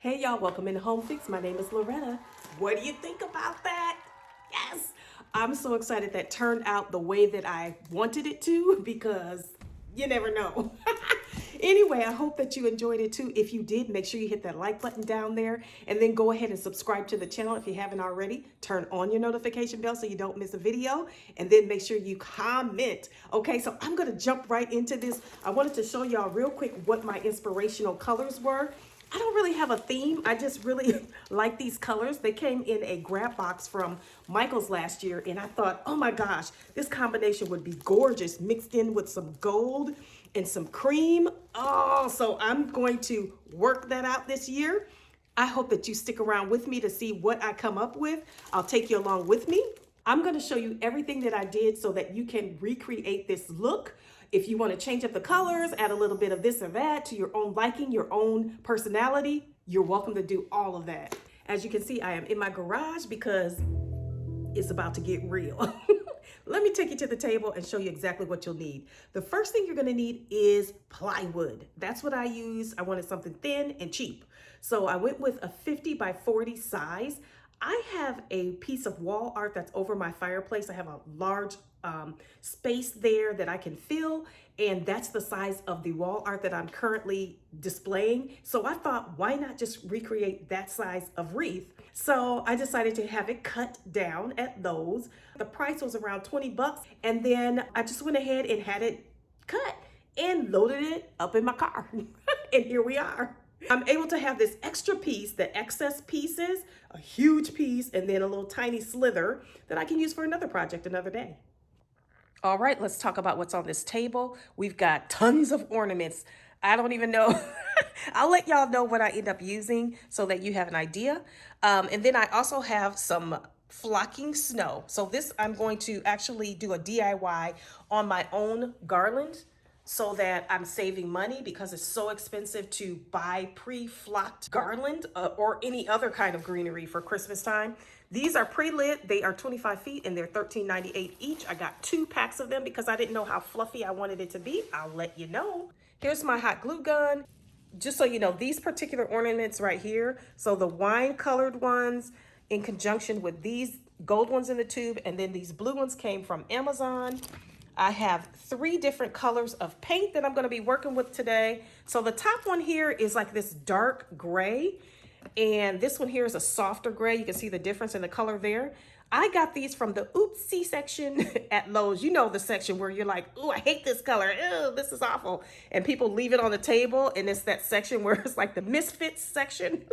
Hey y'all, welcome into Home Fix. My name is Loretta. What do you think about that? Yes, I'm so excited that turned out the way that I wanted it to because you never know. Anyway, I hope that you enjoyed it too. If you did, make sure you hit that like button down there and then go ahead and subscribe to the channel if you haven't already. Turn on your notification bell so you don't miss a video, and then make sure you comment. Okay, so I'm gonna jump right into this. I wanted to show y'all real quick what my inspirational colors were. I don't really have a theme. I just really like these colors. They came in a grab box from Michael's last year, and I thought, oh my gosh, this combination would be gorgeous mixed in with some gold and some cream. Oh, so I'm going to work that out this year. I hope that you stick around with me to see what I come up with. I'll take you along with me. I'm going to show you everything that I did so that you can recreate this look. If you want to change up the colors, add a little bit of this or that to your own liking, your own personality, you're welcome to do all of that. As you can see, I am in my garage because it's about to get real. Let me take you to the table and show you exactly what you'll need. The first thing you're going to need is plywood. That's what I use. I wanted something thin and cheap. So I went with a 50 by 40 size. I have a piece of wall art that's over my fireplace. I have a large space there that I can fill, and that's the size of the wall art that I'm currently displaying. So I thought, why not just recreate that size of wreath? So I decided to have it cut down at those. The price was around 20 bucks, and then I just went ahead and had it cut and loaded it up in my car. And here we are. I'm able to have this extra piece, the excess pieces, a huge piece, and then a little tiny slither that I can use for another project another day. All right, let's talk about what's on this table. We've got tons of ornaments. I don't even know. I'll let y'all know what I end up using so that you have an idea. And then I also have some flocking snow. So this, I'm going to actually do a DIY on my own garland so that I'm saving money because it's so expensive to buy pre-flocked garland or any other kind of greenery for Christmas time. These are pre-lit. They are 25 feet and they're $13.98 each. I got 2 packs of them because I didn't know how fluffy I wanted it to be. I'll let you know. Here's my hot glue gun. Just so you know, these particular ornaments right here, so the wine colored ones in conjunction with these gold ones in the tube, and then these blue ones came from Amazon. I have 3 different colors of paint that I'm going to be working with today. So the top one here is like this dark gray, and this one here is a softer gray. You can see the difference in the color there. I got these from the oopsie section at Lowe's. You know, the section where you're like, oh, I hate this color. Ew, this is awful. And people leave it on the table, and it's that section where it's like the misfits section.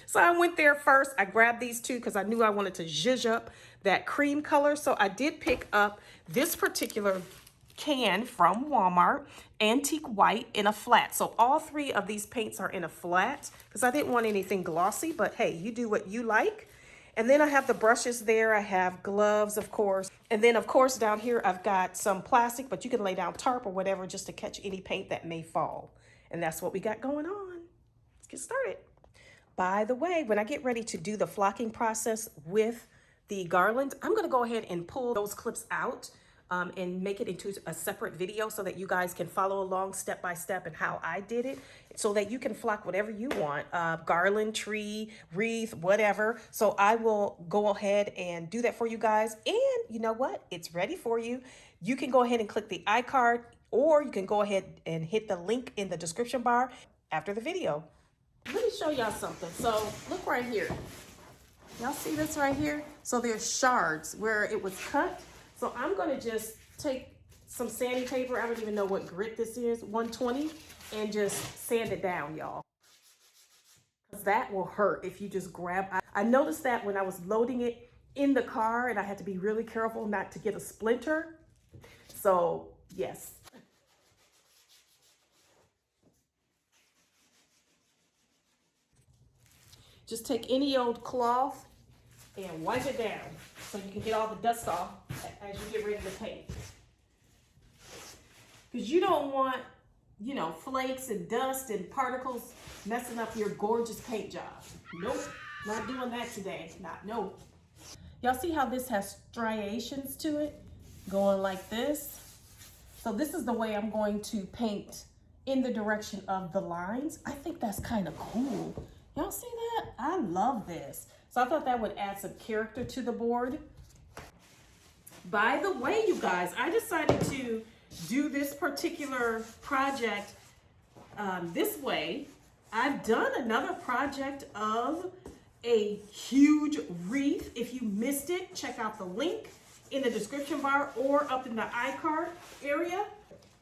So I went there first. I grabbed these 2 because I knew I wanted to zhuzh up that cream color. So I did pick up this particular can from Walmart, antique white in a flat. So all 3 of these paints are in a flat because I didn't want anything glossy, but hey, you do what you like. And then I have the brushes there. I have gloves, of course. And then, of course, down here, I've got some plastic, but you can lay down tarp or whatever just to catch any paint that may fall. And that's what we got going on. Let's get started. By the way, when I get ready to do the flocking process with the garland, I'm going to go ahead and pull those clips out and make it into a separate video so that you guys can follow along step by step and how I did it, so that you can flock whatever you want, garland, tree, wreath, whatever. So I will go ahead and do that for you guys. And you know what? It's ready for you. You can go ahead and click the iCard, or you can go ahead and hit the link in the description bar after the video. Let me show y'all something. So look right here. Y'all see this right here? So there's shards where it was cut. So I'm going to just take some sanding paper. I don't even know what grit this is, 120, and just sand it down, y'all. That will hurt if you just grab. I noticed that when I was loading it in the car, and I had to be really careful not to get a splinter. So yes. Just take any old cloth and wipe it down so you can get all the dust off as you get ready to paint. Because you don't want, you know, flakes and dust and particles messing up your gorgeous paint job. Nope, not doing that today. No. Y'all see how this has striations to it? Going like this. So this is the way I'm going to paint in the direction of the lines. I think that's kind of cool. Y'all see that? I love this. So I thought that would add some character to the board. By the way, you guys, I decided to do this particular project this way. I've done another project of a huge wreath. If you missed it, check out the link in the description bar or up in the iCard area.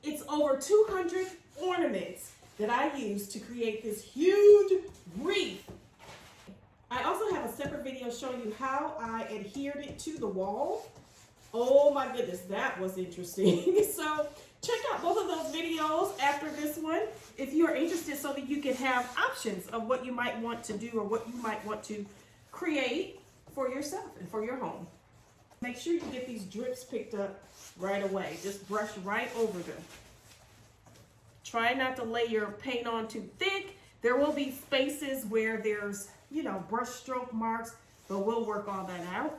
It's over 200 ornaments that I used to create this huge wreath. I also have a separate video showing you how I adhered it to the wall. Oh my goodness, that was interesting. So check out both of those videos after this one if you are interested, so that you can have options of what you might want to do or what you might want to create for yourself and for your home. Make sure you get these drips picked up right away. Just brush right over them. Try not to lay your paint on too thick. There will be spaces where there's, you know, brush stroke marks, but we'll work all that out.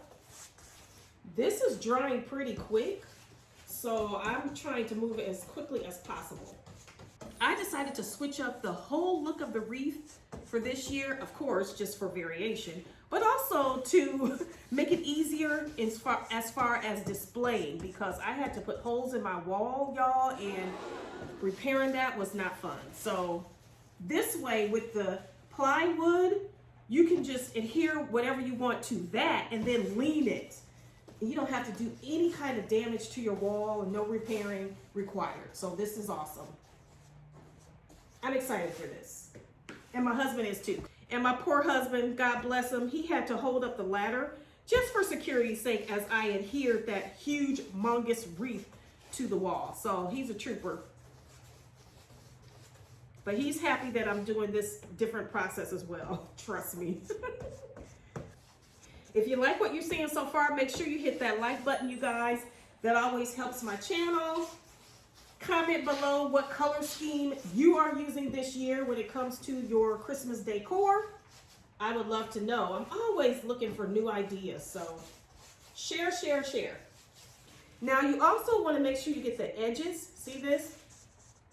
This is drying pretty quick, so I'm trying to move it as quickly as possible. I decided to switch up the whole look of the wreath for this year, of course, just for variation, but also to make it easier as far as displaying, because I had to put holes in my wall, y'all, and repairing that was not fun. So this way, with the plywood, you can just adhere whatever you want to that and then lean it. You don't have to do any kind of damage to your wall and no repairing required. So this is awesome. I'm excited for this. And my husband is too. And my poor husband, God bless him, he had to hold up the ladder just for security's sake as I adhered that huge, humongous wreath to the wall. So he's a trooper. But he's happy that I'm doing this different process as well. Trust me. If you like what you're seeing so far, make sure you hit that like button, you guys. That always helps my channel. Comment below what color scheme you are using this year when it comes to your Christmas decor. I would love to know. I'm always looking for new ideas, so share, share, share. Now you also want to make sure you get the edges. See this?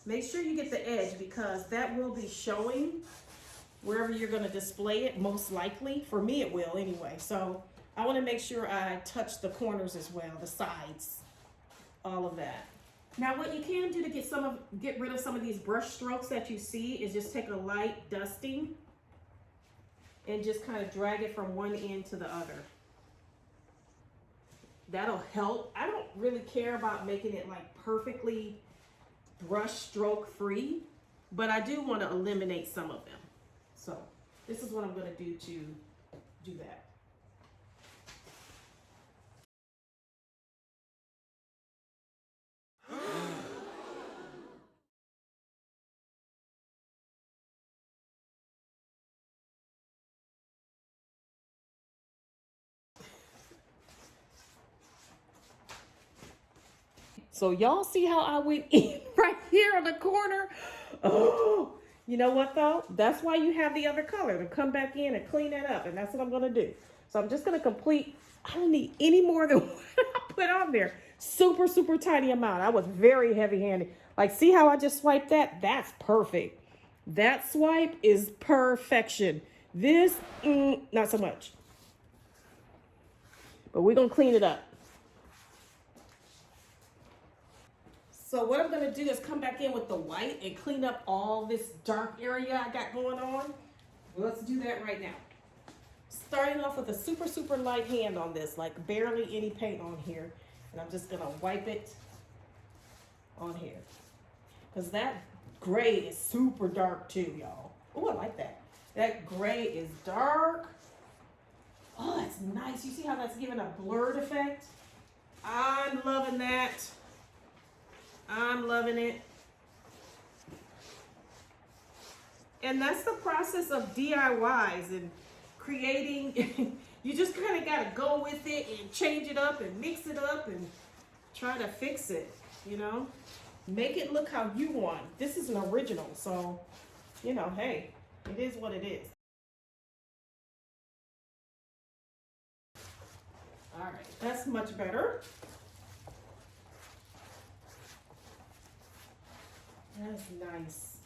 Make sure you get the edge, because that will be showing wherever you're going to display it, most likely. For me, it will anyway. So I want to make sure I touch the corners as well, the sides, all of that. Now what you can do to get rid of some of these brush strokes that you see is just take a light dusting and just kind of drag it from one end to the other. That'll help. I don't really care about making it like perfectly brush stroke free, but I do want to eliminate some of them. So this is what I'm going to do that. So y'all see how I went in right here on the corner? Oh, you know what though? That's why you have the other color, to come back in and clean that up. And that's what I'm gonna do. So I'm just gonna complete, I don't need any more than what I put on there. Super, super tiny amount. I was very heavy handed. Like, see how I just swiped that? That's perfect. That swipe is perfection. This, not so much. But we're gonna clean it up. So what I'm gonna do is come back in with the white and clean up all this dark area I got going on. Well, let's do that right now. Starting off with a super, super light hand on this, like barely any paint on here. And I'm just gonna wipe it on here. Because that gray is super dark too, y'all. Oh, I like that. That gray is dark. Oh, that's nice. You see how that's giving a blurred effect? I'm loving that. I'm loving it. And that's the process of DIYs and creating. You just kind of got to go with it and change it up and mix it up and try to fix it, you know? Make it look how you want. This is an original, so, you know, hey, it is what it is. All right, that's much better. That's nice.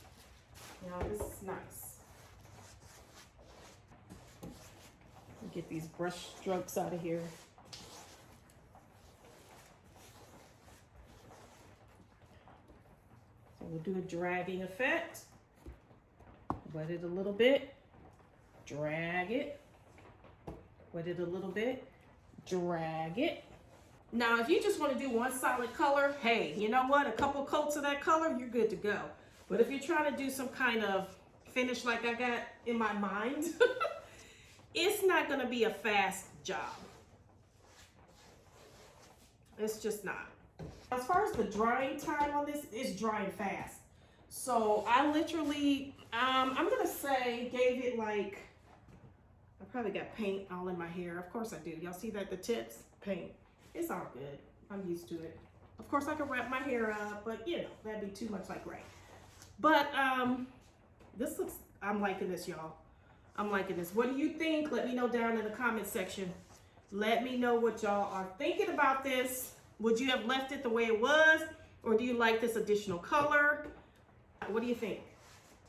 Now this is nice. Get these brush strokes out of here. So we'll do a dragging effect. Wet it a little bit, drag it, wet it a little bit, drag it. Now, if you just want to do one solid color, hey, you know what? A couple coats of that color, you're good to go. But if you're trying to do some kind of finish like I got in my mind, it's not going to be a fast job. It's just not. As far as the drying time on this, it's drying fast. So I literally, I'm going to say gave it like, I probably got paint all in my hair. Of course I do. Y'all see that, the tips? Paint. It's all good. I'm used to it. Of course I can wrap my hair up, but you know, that'd be too much like gray. But this looks, I'm liking this, y'all. I'm liking this. What do you think? Let me know down in the comment section. Let me know what y'all are thinking about this. Would you have left it the way it was? Or do you like this additional color? What do you think?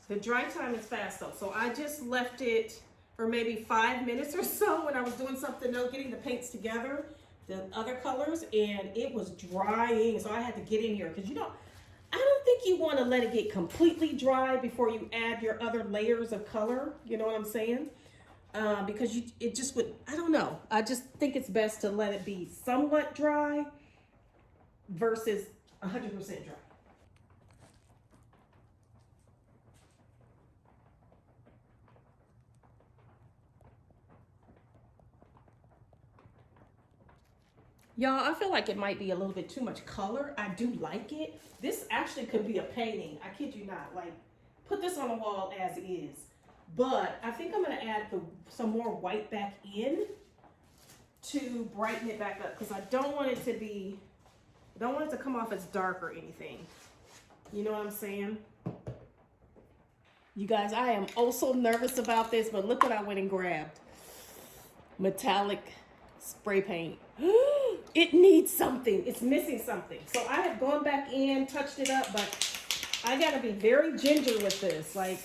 The dry time is fast though. So I just left it for maybe 5 minutes or so when I was doing something else, getting the paints together, the other colors, and it was drying. So I had to get in here because you know, I don't think you want to let it get completely dry before you add your other layers of color. You know what I'm saying? Because it just would, I don't know. I just think it's best to let it be somewhat dry versus 100% dry. Y'all, I feel like it might be a little bit too much color. I do like it. This actually could be a painting. I kid you not. Like, put this on the wall as is. But I think I'm going to add some more white back in to brighten it back up. Because I don't want it to be, I don't want it to come off as dark or anything. You know what I'm saying? You guys, I am also nervous about this. But look what I went and grabbed. Metallic spray paint. It needs something. It's missing something. So I have gone back in, touched it up, but I got to be very ginger with this, like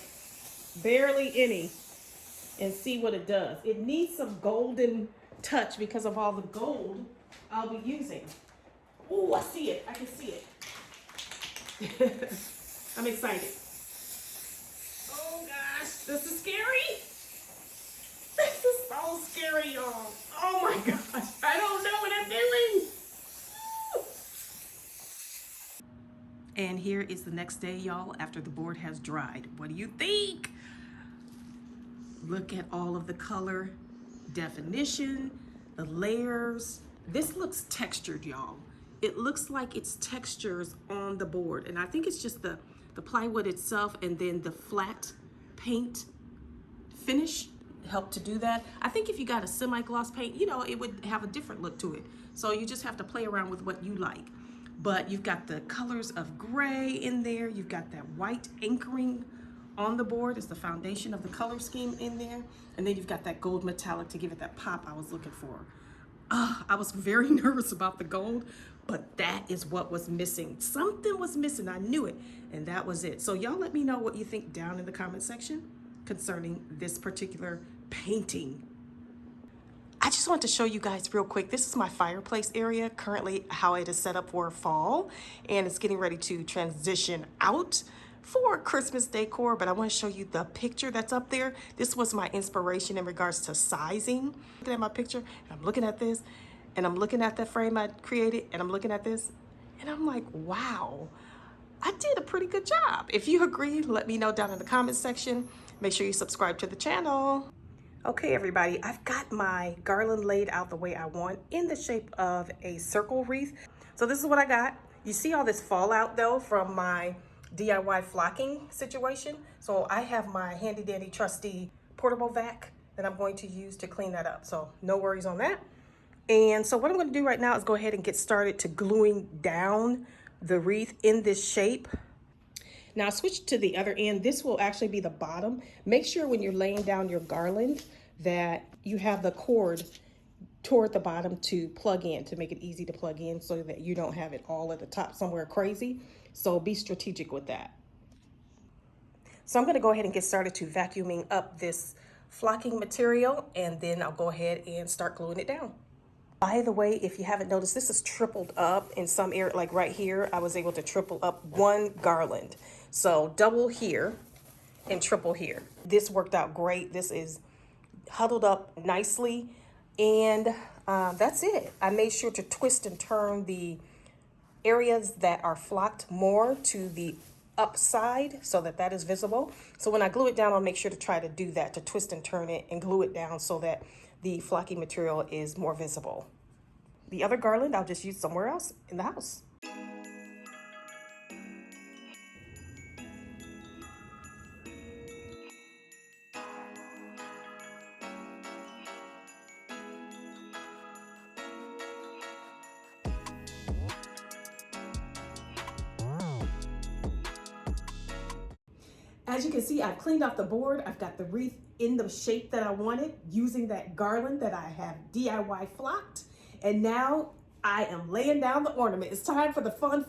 barely any, and see what it does. It needs some golden touch because of all the gold I'll be using. Oh, I see it. I can see it. I'm excited. Oh gosh, this is scary. This is so scary, y'all. Oh my gosh, I don't know what I'm doing. And here is the next day, y'all, after the board has dried. What do you think? Look at all of the color definition, the layers. This looks textured, y'all. It looks like it's textures on the board. And I think it's just the plywood itself and then the flat paint finish help to do that. I think if you got a semi-gloss paint, you know, it would have a different look to it. So you just have to play around with what you like. But you've got the colors of gray in there. You've got that white anchoring on the board. It's the foundation of the color scheme in there. And then you've got that gold metallic to give it that pop I was looking for. I was very nervous about the gold, but that is what was missing. Something was missing. I knew it. And that was it. So y'all let me know what you think down in the comment section concerning this particular painting. I just want to show you guys real quick. This is my fireplace area, currently how it is set up for fall, and it's getting ready to transition out for Christmas decor, but I want to show you the picture that's up there. This was my inspiration in regards to sizing. Looking at my picture, and I'm looking at this, and I'm looking at that frame I created, and I'm looking at this, and I'm like, wow, I did a pretty good job. If you agree, let me know down in the comment section. Make sure you subscribe to the channel. Okay, everybody, I've got my garland laid out the way I want in the shape of a circle wreath. So this is what I got. You see all this fallout though from my DIY flocking situation. So I have my handy dandy trusty portable vac that I'm going to use to clean that up. So no worries on that. And so what I'm going to do right now is go ahead and get started to gluing down the wreath in this shape. Now switch to the other end. This will actually be the bottom. Make sure when you're laying down your garland that you have the cord toward the bottom to plug in, to make it easy to plug in so that you don't have it all at the top somewhere crazy. So be strategic with that. So I'm gonna go ahead and get started to vacuuming up this flocking material, and then I'll go ahead and start gluing it down. By the way, if you haven't noticed, this is tripled up in some area, like right here, I was able to triple up one garland. So double here and triple here. This worked out great. This is huddled up nicely, and that's it. I made sure to twist and turn the areas that are flocked more to the upside so that that is visible. So when I glue it down, I'll make sure to try to do that, to twist and turn it and glue it down so that the flocking material is more visible. The other garland I'll just use somewhere else in the house. As you can see, I've cleaned off the board. I've got the wreath in the shape that I wanted using that garland that I have DIY flocked. And now I am laying down the ornament. It's time for the fun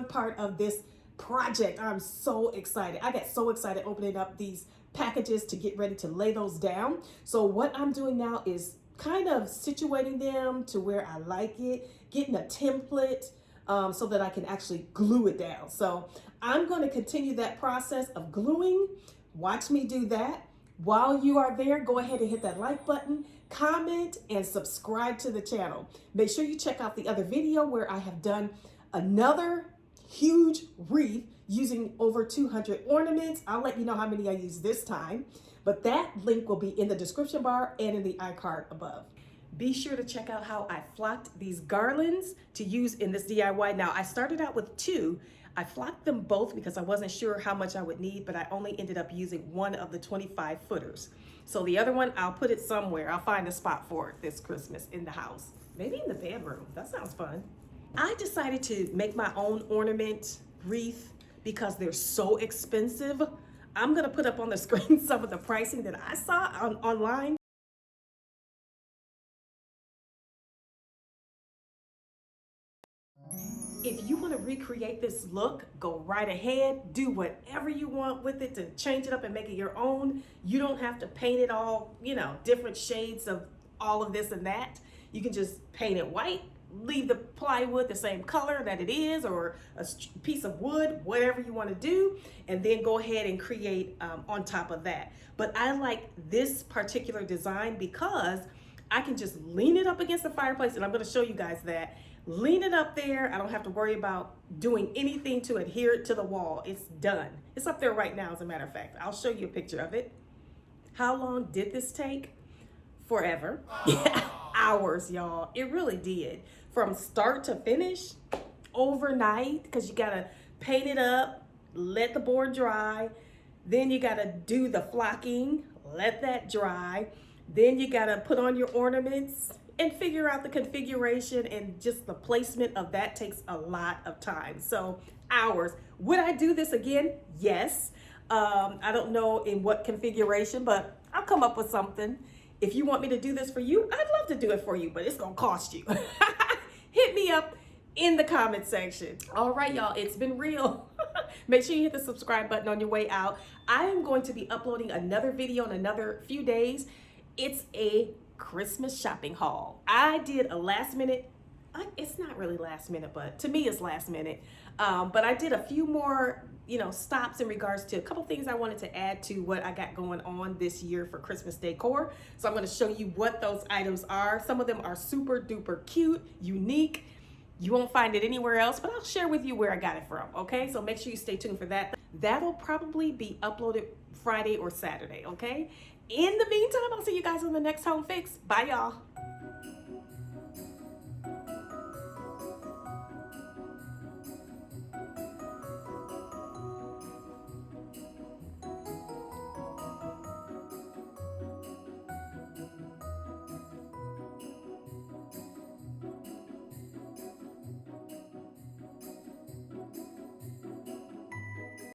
part of this project. I'm so excited. I get so excited opening up these packages to get ready to lay those down. So what I'm doing now is kind of situating them to where I like it, getting a template so that I can actually glue it down. So I'm going to continue that process of gluing. Watch me do that. While you are there, go ahead and hit that like button, comment, and subscribe to the channel. Make sure you check out the other video where I have done another huge wreath using over 200 ornaments. I'll let you know how many I used this time, but that link will be in the description bar and in the iCard above. Be sure to check out how I flocked these garlands to use in this DIY. Now, I started out with 2. I flocked them both because I wasn't sure how much I would need, but I only ended up using one of the 25 footers. So the other one, I'll put it somewhere. I'll find a spot for it this Christmas in the house. Maybe in the bedroom. That sounds fun. I decided to make my own ornament wreath because they're so expensive. I'm gonna put up on the screen some of the pricing that I saw online. If you want to recreate this look, go right ahead. Do whatever you want with it to change it up and make it your own. You don't have to paint it all, different shades of all of this and that. You can just paint it white, leave the plywood the same color that it is, or a piece of wood, whatever you want to do, and then go ahead and create on top of that. But I like this particular design because I can just lean it up against the fireplace, and I'm going to show you guys that. Lean it up there. I don't have to worry about doing anything to adhere it to the wall. It's done. It's up there right now, as a matter of fact. I'll show you a picture of it. How long did this take? Forever. Yeah, hours, y'all. It really did. From start to finish, overnight, because you gotta paint it up, let the board dry, then you gotta do the flocking, let that dry, then you gotta put on your ornaments and figure out the configuration, and just the placement of that takes a lot of time. So hours. Would I do this again? Yes. I don't know in what configuration, but I'll come up with something. If you want me to do this for you, I'd love to do it for you, but it's gonna cost you. Hit me up in the comment section. All right, y'all, it's been real. Make sure you hit the subscribe button on your way out. I am going to be uploading another video in another few days. It's a Christmas shopping haul. I did a last minute, it's not really last minute, but to me it's last minute. But I did a few more, stops in regards to a couple things I wanted to add to what I got going on this year for Christmas decor. So I'm going to show you what those items are. Some of them are super duper cute, unique. You won't find it anywhere else, but I'll share with you where I got it from. Okay, so make sure you stay tuned for that. That'll probably be uploaded Friday or Saturday. Okay. In the meantime, I'll see you guys on the next home fix. Bye, y'all.